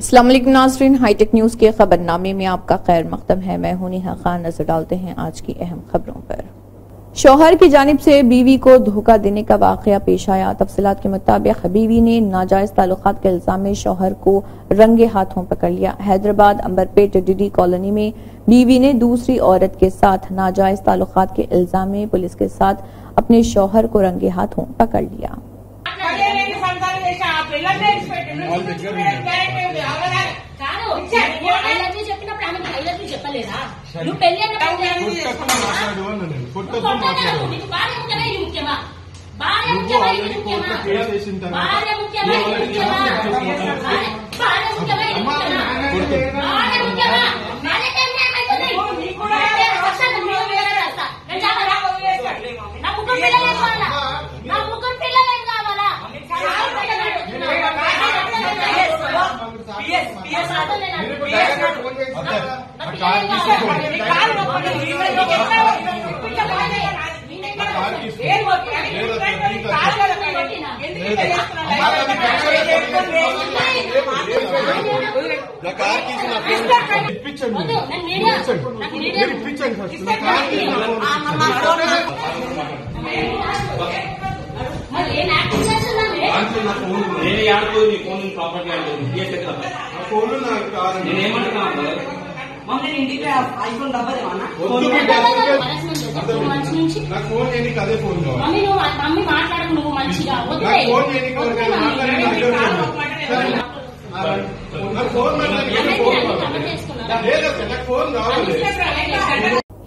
अस्सलाम वालेकुम नाज़रीन, हाईटेक न्यूज के खबरनामे में आपका खैर मकदम है। मैं हूं नेहा खान। नजर डालते हैं आज की अहम खबरों पर। शौहर की जानिब से बीवी को धोखा देने का वाकया पेश आया। तफसीलात के मुताबिक बीवी ने नाजायज ताल्लुकात के इल्जाम में शौहर को रंगे हाथों पकड़ लिया। हैदराबाद अंबरपेट डीडी कॉलोनी में बीवी ने दूसरी औरत के साथ नाजायज ताल्लुकात के इल्जाम में पुलिस के साथ अपने शौहर को रंगे हाथों पकड़ लिया।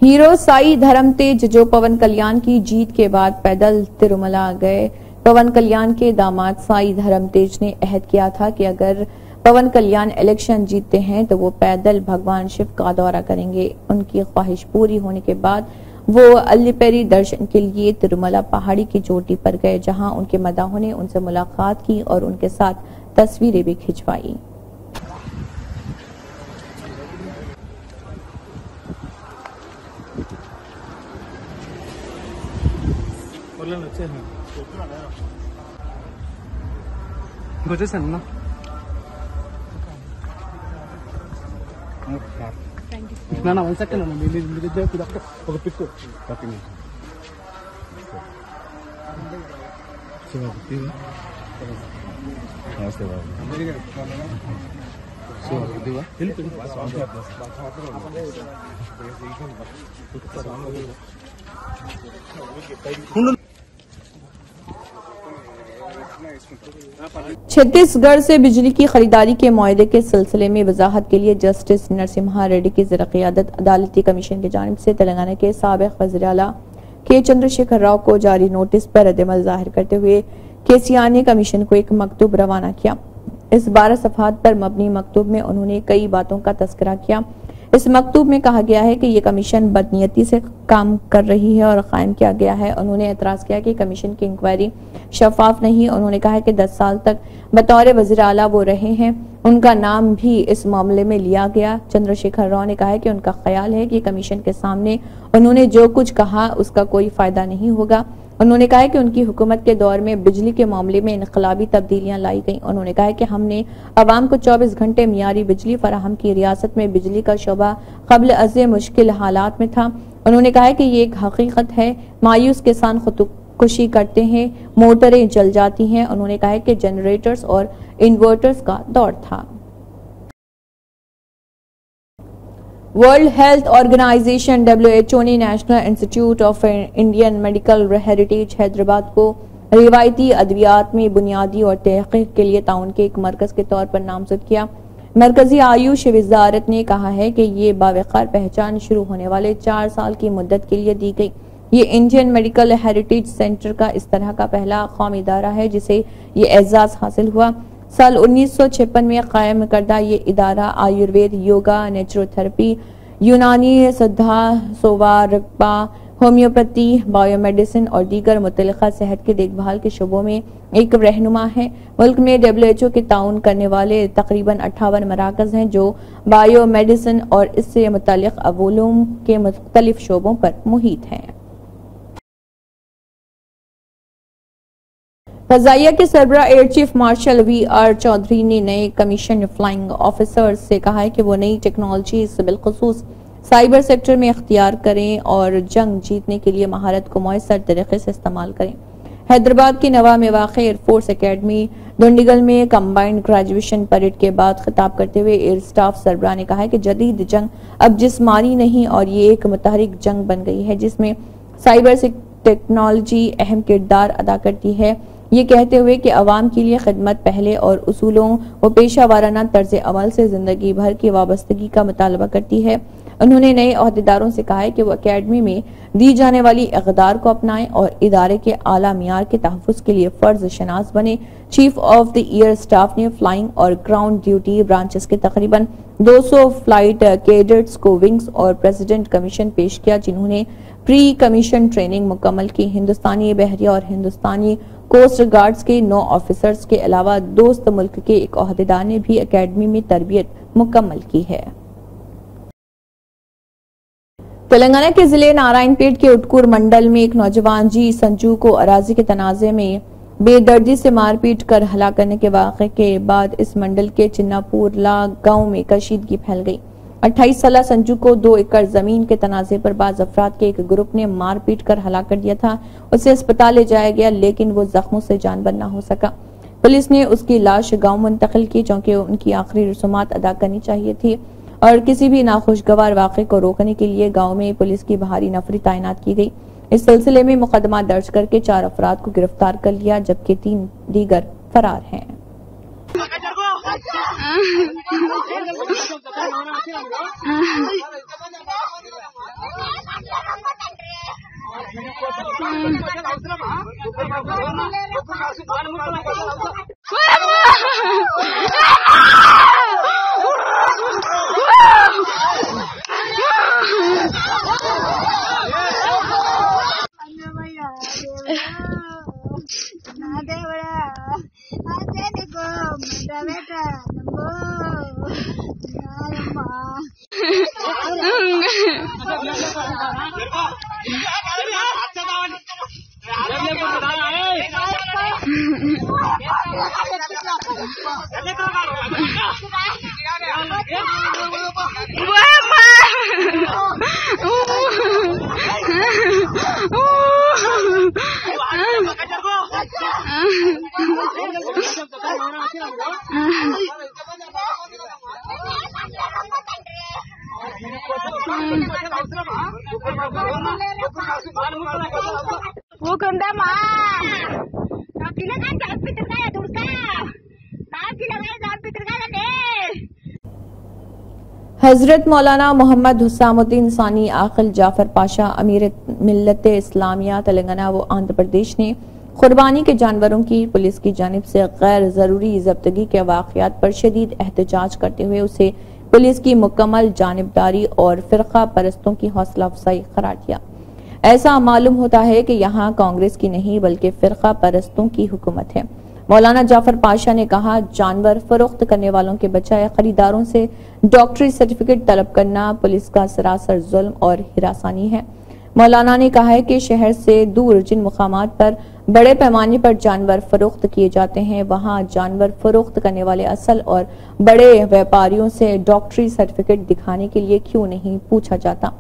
हीरो साई धर्मतेज जो पवन कल्याण की जीत के बाद पैदल तिरुमला गए। पवन कल्याण के दामाद साई धर्मतेज ने अहद किया था कि अगर पवन कल्याण इलेक्शन जीतते हैं तो वो पैदल भगवान शिव का दौरा करेंगे। उनकी ख्वाहिश पूरी होने के बाद वो अल्लीपेरी दर्शन के लिए तिरुमला पहाड़ी की चोटी पर गए, जहां उनके मदाहों ने उनसे मुलाकात की और उनके साथ तस्वीरें भी खिंचवाई। నా 1 సెకండ్ అన్న మీ దగ్గర ఒక పిక్ छत्तीसगढ़ से बिजली की खरीदारी के मुआहदे के सिलसिले में वजाहत के लिए जस्टिस नरसिम्हा रेड्डी की ज़िर-क़ियादत अदालती कमीशन की जानिब से तेलंगाना के साबिक़ वज़ीर आला के चंद्रशेखर राव को जारी नोटिस पर रद्द-ए-अमल ज़ाहिर करते हुए केसीआर ने कमीशन को एक मकतूब रवाना किया। इस 12 सफ़हात पर मबनी मकतूब में उन्होंने कई बातों का तज़किरा किया। इस मकतूब में कहा गया है कि ये कमीशन बदनीयती से काम कर रही है और कायम किया गया है। उन्होंने एतराज किया कि कमीशन की इंक्वायरी शफाफ नहीं। उन्होंने कहा कि 10 साल तक बतौर वज़ीर आला वो रहे हैं, उनका नाम भी इस मामले में लिया गया। चंद्रशेखर राव ने कहा कि उनका ख्याल है कि कमीशन के सामने उन्होंने जो कुछ कहा उसका कोई फायदा नहीं होगा। उन्होंने कहा कि उनकी हुकूमत के दौर में बिजली के मामले में इनकलाबी तब्दीलियां लाई गईं। उन्होंने कहा कि हमने अवाम को 24 घंटे मियारी बिजली फराहम की। रियासत में बिजली का शोबा क़ब्ल अज़ मुश्किल हालात में था। उन्होंने कहा कि ये एक हकीकत है, मायूस किसान खुदकुशी करते हैं, मोटरें जल जाती हैं। उन्होंने कहा कि जनरेटर्स और इन्वर्टर्स का दौर था। वर्ल्ड हेल्थ ऑर्गेनाइजेशन WHO ने national institute of Indian medical heritage Hyderabad को रिवायती अद्वियात में बुनियादी और तहकीक के लिए ताउन के एक मरकज के तौर पर नामजद किया। मरकजी आयुष वजारत ने कहा है कि ये बावकार पहचान शुरू होने वाले 4 साल की मुद्दत के लिए दी गई। ये इंडियन मेडिकल हेरिटेज सेंटर का इस तरह का पहला कौमी इदारा है जिसे ये एजाज हासिल हुआ। साल 1956 में कायम करदा ये इदारा आयुर्वेद, योगा, नेचुरोथेरेपी, यूनानी सिद्धा, सोवा, होम्योपैथी, बायोमेडिसिन और दीगर मुतल्लिका सेहत की देखभाल के शोबों में एक रहनुमा है। मुल्क में WHO के ताउन करने वाले तकरीबन 58 मराकज हैं जो बायोमेडिसिन और इससे मुतल्लिक अवूलूम के मुख्तलिफ शोबों पर मुहित हैं। फजाइया के सरबराह air chief marshal VR Chaudhary ने नए कमीशन फ्लाइंग ऑफिसर्स से कहा है कि वो नई टेक्नोलॉजी बिलखुसूस साइबर सेक्टर में इख्तियार करें और जंग जीतने के लिए महारत को मौसर तरीके से इस्तेमाल करें। हैदराबाद की नवा में वाक़ एयरफोर्स एकेडमी दुंडीगल में कंबाइंड ग्रेजुएशन परेड के बाद खिताब करते हुए एयर स्टाफ सरबराह ने कहा है कि जदीद जंग अब जिस्मानी नहीं और ये एक मुतहरिक जंग बन गई है जिसमें साइबर टेक्नोलॉजी अहम किरदार अदा करती है। ये कहते हुए कि अवाम के लिए खिदमत पहले और उसूलों व पेशा वाराना तर्ज अमल से जिंदगी भर की वाबस्तगी का मुतालबा करती है। उन्होंने नए अहदेदारों से कहा है कि वो अकेडमी में दी जाने वाली इक़दार को अपनाएं और इदारे के आला मियार के तहफ़्फ़ुज़ के लिए फर्ज शनास बने। Chief of the year staff ने फ्लाइंग और ग्राउंड ड्यूटी ब्रांचेस के तकरीबन 200 फ्लाइट कैडेट्स को विंग्स और प्रेसिडेंट कमीशन पेश किया जिन्होंने प्री कमीशन ट्रेनिंग मुकम्मल की। हिंदुस्तानी बहरिया और हिंदुस्तानी कोस्ट गार्ड्स के 9 ऑफिसर्स के अलावा दोस्त मुल्क के एक अहदेदार ने भी अकेडमी में तरबियत मुकम्मल की है। तेलंगाना के जिले नारायणपेट के उटकूर मंडल में एक नौजवान जी संजू को अराजी के तनाजे में बेदर्दी से मारपीट कर हलाक करने के वाक़े के बाद इस मंडल के चिन्नापुरला गांव में कशीदगी फैल गई। 28 साल संजू को 2 एकड़ जमीन के तनाजे पर बाज अफराद के एक ग्रुप ने मारपीट कर हलाक कर दिया था। उसे अस्पताल ले जाया गया लेकिन वो जख्मों से जानबर न हो सका। पुलिस ने उसकी लाश गांव मुंतकिल की क्योंकि उनकी आखिरी रसूमात अदा करनी चाहिए थी और किसी भी नाखुशगवार वाक़े को रोकने के लिए गांव में पुलिस की भारी नफरी तैनात की गई। इस सिलसिले में मुकदमा दर्ज करके 4 अफराद को गिरफ्तार कर लिया जबकि 3 दीगर फरार हैं। हजरत मौलाना मोहम्मद हुसामुद्दीन सानी आकिल जाफर पाशा अमीर मिल्लत इस्लामिया तेलंगाना व आंध्र प्रदेश ने कुर्बानी के जानवरों की पुलिस की जानिब से गैर जरूरी जब्तगी के वाक़यात पर शदीद एहतजाज करते हुए उसे पुलिस की मुकम्मल जानिबदारी और फिरका परस्तों की हौसला अफजाई करार दिया। ऐसा मालूम होता है कि यहाँ कांग्रेस की नहीं बल्कि फिरका परस्तों की हुकूमत है। मौलाना जाफर पाशा ने कहा, जानवर फरोख्त करने वालों के बजाय खरीदारों से डॉक्टरी सर्टिफिकेट तलब करना पुलिस का सरासर जुल्म और हिरासानी है। मौलाना ने कहा है कि शहर से दूर जिन मुकामात पर बड़े पैमाने पर जानवर फरोख्त किए जाते हैं वहां जानवर फरोख्त करने वाले असल और बड़े व्यापारियों से डॉक्टरी सर्टिफिकेट दिखाने के लिए क्यों नहीं पूछा जाता।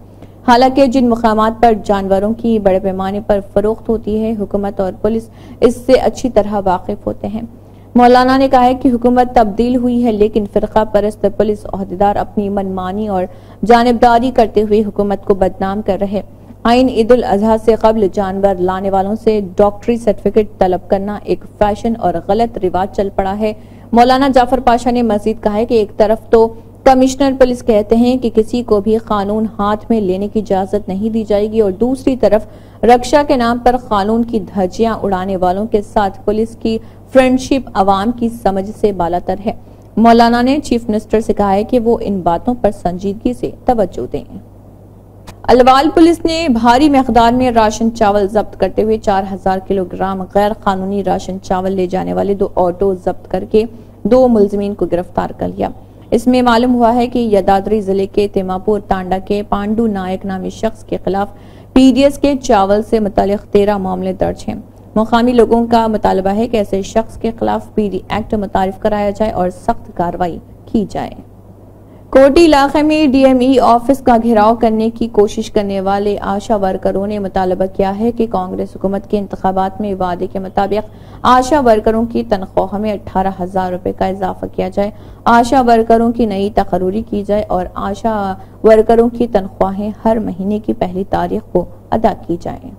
हालांकि जिन मुकामात पर जानवरों की बड़े पैमाने पर फरोख्त होती है हुकूमत और पुलिस इससे अच्छी तरह वाकिफ होते हैं। मौलाना ने कहा है कि हुकूमत तब्दील हुई है लेकिन फिरका परस्त पुलिस ओहदेदार अपनी मनमानी और जानिबदारी करते हुए हुकूमत को बदनाम कर रहे। आइन ईद उल अजहा से कबल जानवर लाने वालों से डॉक्टरी सर्टिफिकेट तलब करना एक फैशन और गलत रिवाज चल पड़ा है। मौलाना जाफर पाशा ने मजीद कहा है कि एक तरफ तो कमिश्नर पुलिस कहते हैं कि किसी को भी कानून हाथ में लेने की इजाजत नहीं दी जाएगी और दूसरी तरफ रक्षा के नाम पर कानून की धज्जियां उड़ाने वालों के साथ पुलिस की फ्रेंडशिप अवाम की समझ से बालातर है। मौलाना ने चीफ मिनिस्टर से कहा है कि वो इन बातों पर संजीदगी से तवज्जो दें। अलवाल पुलिस ने भारी मकदार में राशन चावल जब्त करते हुए 4000 किलोग्राम गैर कानूनी राशन चावल ले जाने वाले 2 ऑटो जब्त करके 2 मुलजमीन को गिरफ्तार कर लिया। इसमें मालूम हुआ है कि यदाद्री जिले के तिमापुर तांडा के पांडू नायक नामी शख्स के खिलाफ पीडीएस के चावल से मुतालिक 13 मामले दर्ज हैं। मुकामी लोगों का मुतालबा है कि ऐसे शख्स के खिलाफ पीडी एक्ट मुतारिफ कराया जाए और सख्त कार्रवाई की जाए। कोटी इलाके में डीएमई ऑफिस का घेराव करने की कोशिश करने वाले आशा वर्करों ने मुतालबा किया है कि कांग्रेस हुकूमत के इंतखाबात में वादे के मुताबिक आशा वर्करों की तनख्वाह में 18,000 रुपए का इजाफा किया जाए, आशा वर्करों की नई तकर्री की जाए और आशा वर्करों की तनख्वाहें हर महीने की पहली तारीख को अदा की जाए।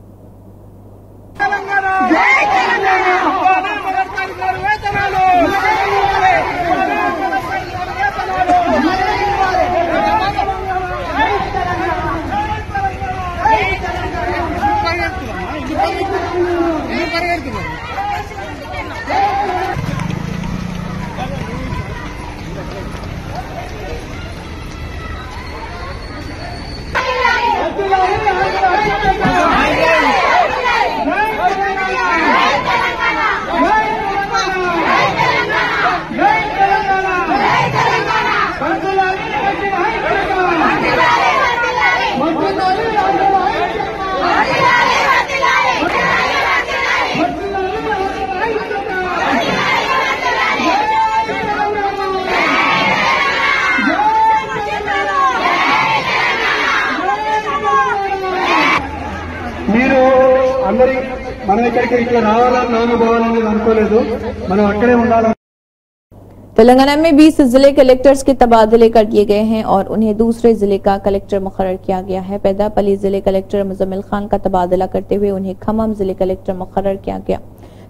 మీరు అందరి మనం ఇక్కడికి ఇట్లా రావాలని నాన్న పోవాలని అనుకోలేదు, మనం అక్కడే ఉండాలని। तेलंगाना में 20 जिले कलेक्टर्स के तबादले कर दिए गए हैं और उन्हें दूसरे जिले का कलेक्टर मुकर्रर किया गया है। पेदापल्ली जिले कलेक्टर मुजम्मिल खान का तबादला करते हुए उन्हें खम्मम जिले कलेक्टर मुकर्रर किया गया।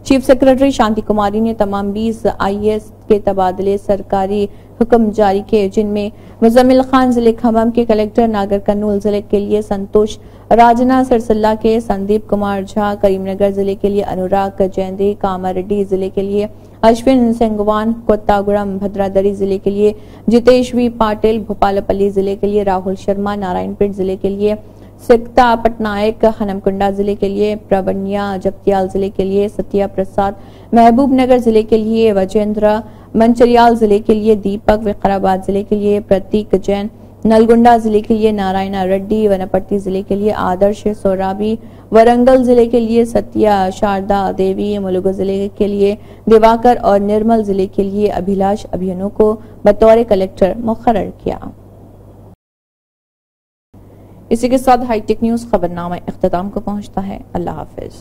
चीफ सेक्रेटरी शांति कुमारी ने तमाम 20 IAS के तबादले सरकारी हुक्म जारी किए, जिनमें मुजम्मिल खान जिले खम्मम के कलेक्टर, नागर कर्नूल जिले के लिए संतोष राजना, सिरसिल्ला के संदीप कुमार झा, करीमनगर जिले के लिए अनुराग जैंदे, कामारेड्डी जिले के लिए अश्विन सेंगवान, कोत्तागुड़म भद्रादरी जिले के लिए जितेश वी पाटिल, भोपालपल्ली जिले के लिए राहुल शर्मा, नारायणपेट जिले के लिए सिकता पटनायक, हनमकुंडा जिले के लिए प्रबनिया, जगतियाल जिले के लिए सत्या प्रसाद, महबूब नगर जिले के लिए वजेंद्र, मंचरियाल जिले के लिए दीपक, विकाराबाद जिले के लिए प्रतीक जैन, नलगुंडा जिले के लिए नारायणा रेड्डी, वनपट्टी जिले के लिए आदर्श सोराबी, वरंगल जिले के लिए सत्या शारदा देवी, मुलुगु जिले के लिए दिवाकर और निर्मल जिले के लिए अभिलाष अभियानों को बतौर कलेक्टर मुकर्रर किया। इसी के साथ हाईटेक न्यूज खबरनामा इख्तिताम को पहुंचता है। अल्लाह हाफिज।